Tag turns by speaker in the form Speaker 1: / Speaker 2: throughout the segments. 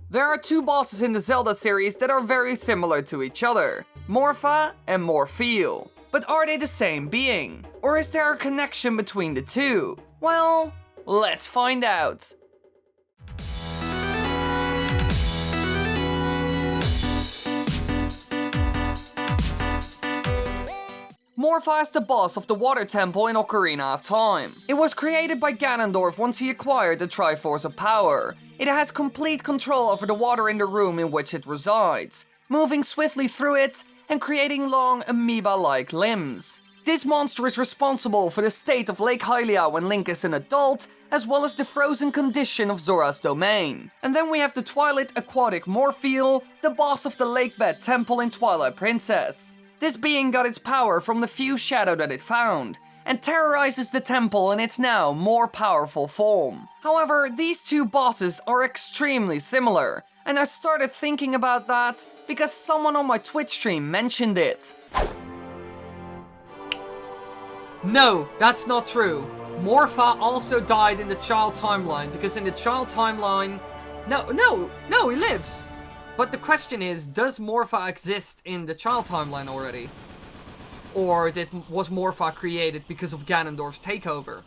Speaker 1: There are two bosses in the Zelda series that are very similar to each other, Morpha and Morpheel. But are they the same being? Or is there a connection between the two? Well, let's find out. Morpha is the boss of the Water Temple in Ocarina of Time. It was created by Ganondorf once he acquired the Triforce of Power. It has complete control over the water in the room in which it resides, moving swiftly through it and creating long amoeba-like limbs. This monster is responsible for the state of Lake Hylia when Link is an adult, as well as the frozen condition of Zora's domain. And then we have the Twilight aquatic morpheel, the boss of the Lakebed Temple in Twilight Princess. This being got its power from the few shadow that it found, and terrorizes the temple in its now more powerful form. However, these two bosses are extremely similar, and I started thinking about that because someone on my Twitch stream mentioned it. No, that's not true. Morpha also died in the child timeline, because in the child timeline... No, he lives! But the question is, does Morpha exist in the child timeline already? Or was Morpha created because of Ganondorf's takeover?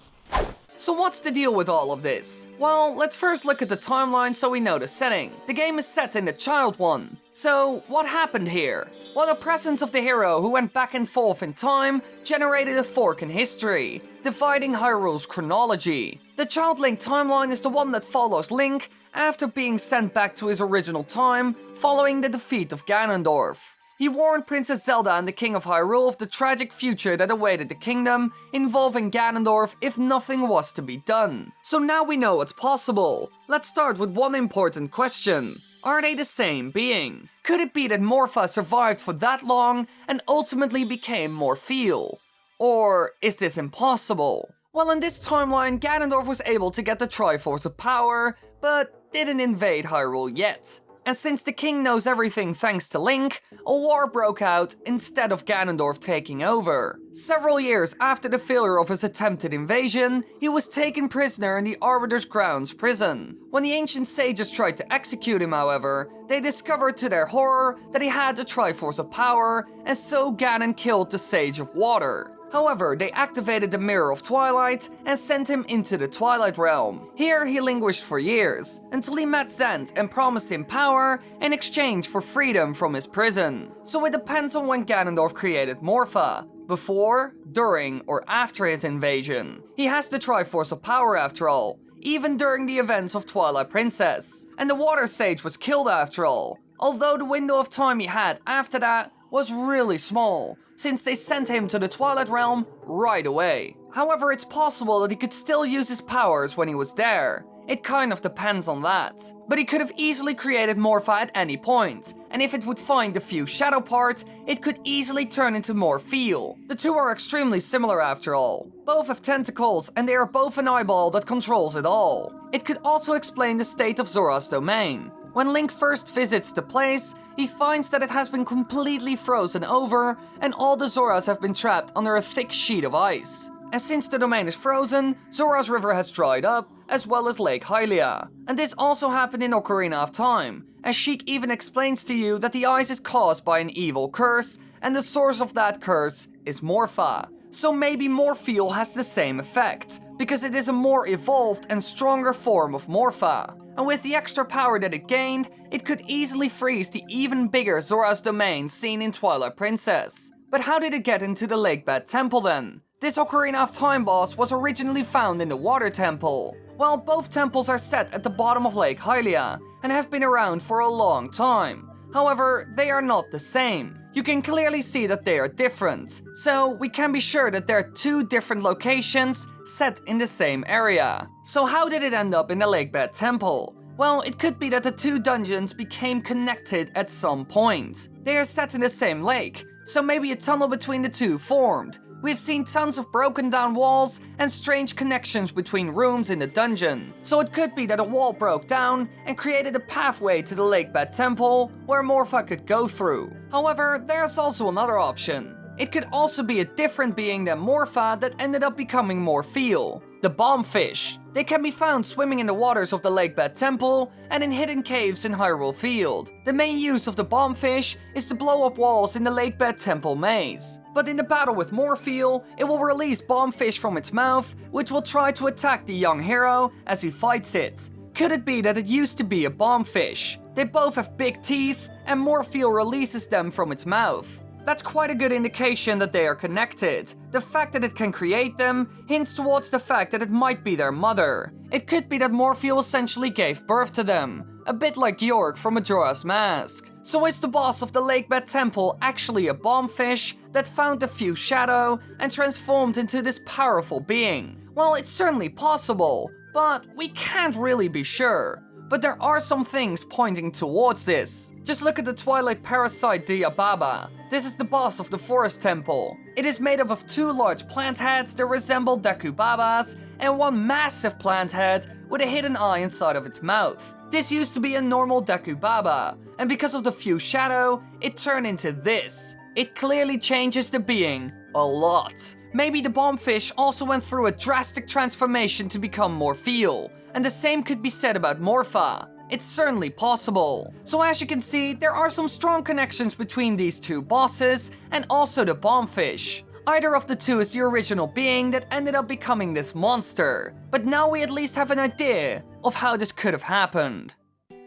Speaker 1: So what's the deal with all of this? Well, let's first look at the timeline so we know the setting. The game is set in the child one. So what happened here? Well, the presence of the hero who went back and forth in time generated a fork in history, dividing Hyrule's chronology. The Child Link timeline is the one that follows Link after being sent back to his original time following the defeat of Ganondorf. He warned Princess Zelda and the King of Hyrule of the tragic future that awaited the kingdom, involving Ganondorf if nothing was to be done. So now we know what's possible. Let's start with one important question. Are they the same being? Could it be that Morpha survived for that long and ultimately became Morpheel? Or is this impossible? Well, in this timeline, Ganondorf was able to get the Triforce of Power, but didn't invade Hyrule yet. And since the king knows everything thanks to Link, a war broke out instead of Ganondorf taking over. Several years after the failure of his attempted invasion, he was taken prisoner in the Arbiter's Grounds prison. When the ancient sages tried to execute him, however, they discovered to their horror that he had the Triforce of Power, and so Ganon killed the Sage of Water. However, they activated the Mirror of Twilight and sent him into the Twilight Realm. Here he languished for years, until he met Zant and promised him power in exchange for freedom from his prison. So it depends on when Ganondorf created Morpha, before, during, or after his invasion. He has the Triforce of Power after all, even during the events of Twilight Princess. And the Water Sage was killed after all, although the window of time he had after that was really small, since they sent him to the Twilight Realm right away. However, it's possible that he could still use his powers when he was there. It kind of depends on that. But he could have easily created Morpha at any point, and if it would find the few shadow parts, it could easily turn into Morpheel. The two are extremely similar after all. Both have tentacles, and they are both an eyeball that controls it all. It could also explain the state of Zora's domain. When Link first visits the place, he finds that it has been completely frozen over, and all the Zoras have been trapped under a thick sheet of ice. And since the domain is frozen, Zora's river has dried up, as well as Lake Hylia. And this also happened in Ocarina of Time, as Sheik even explains to you that the ice is caused by an evil curse, and the source of that curse is Morpha. So maybe Morpheel has the same effect, because it is a more evolved and stronger form of Morpha. And with the extra power that it gained, it could easily freeze the even bigger Zora's domain seen in Twilight Princess. But how did it get into the Lakebed Temple then? This Ocarina of Time boss was originally found in the Water Temple. Well, both temples are set at the bottom of Lake Hylia, and have been around for a long time. However, they are not the same. You can clearly see that they are different, so we can be sure that they're two different locations set in the same area. So how did it end up in the Lakebed Temple? Well, it could be that the two dungeons became connected at some point. They are set in the same lake, so maybe a tunnel between the two formed. We've seen tons of broken down walls and strange connections between rooms in the dungeon. So it could be that a wall broke down and created a pathway to the Lakebed Temple where Morpha could go through. However, there's also another option. It could also be a different being than Morpha that ended up becoming Morpheel. The bombfish. They can be found swimming in the waters of the Lakebed Temple and in hidden caves in Hyrule Field. The main use of the bombfish is to blow up walls in the Lakebed Temple maze. But in the battle with Morpheel, it will release bombfish from its mouth, which will try to attack the young hero as he fights it. Could it be that it used to be a bombfish? They both have big teeth, and Morpheel releases them from its mouth. That's quite a good indication that they are connected. The fact that it can create them hints towards the fact that it might be their mother. It could be that Morpheel essentially gave birth to them, a bit like York from Majora's Mask. So is the boss of the Lakebed Temple actually a bombfish that found the Fused Shadow and transformed into this powerful being? Well, it's certainly possible, but we can't really be sure. But there are some things pointing towards this. Just look at the Twilight parasite Diababa. This is the boss of the Forest Temple. It is made up of 2 large plant heads that resemble Dekubabas and 1 massive plant head with a hidden eye inside of its mouth. This used to be a normal Dekubaba, and because of the Fused Shadow, it turned into this. It clearly changes the being a lot. Maybe the bombfish also went through a drastic transformation to become morpheel, and the same could be said about Morpha. It's certainly possible. So as you can see, there are some strong connections between these 2 bosses and also the bombfish. Either of the 2 is the original being that ended up becoming this monster. But now we at least have an idea of how this could have happened.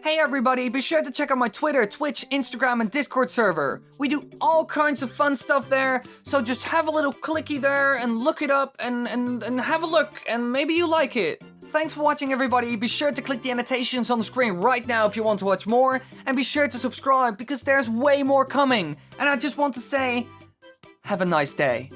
Speaker 1: Hey everybody, be sure to check out my Twitter, Twitch, Instagram and Discord server. We do all kinds of fun stuff there, so just have a little clicky there and look it up and have a look and maybe you like it. Thanks for watching everybody, be sure to click the annotations on the screen right now if you want to watch more, and be sure to subscribe because there's way more coming. And I just want to say, have a nice day.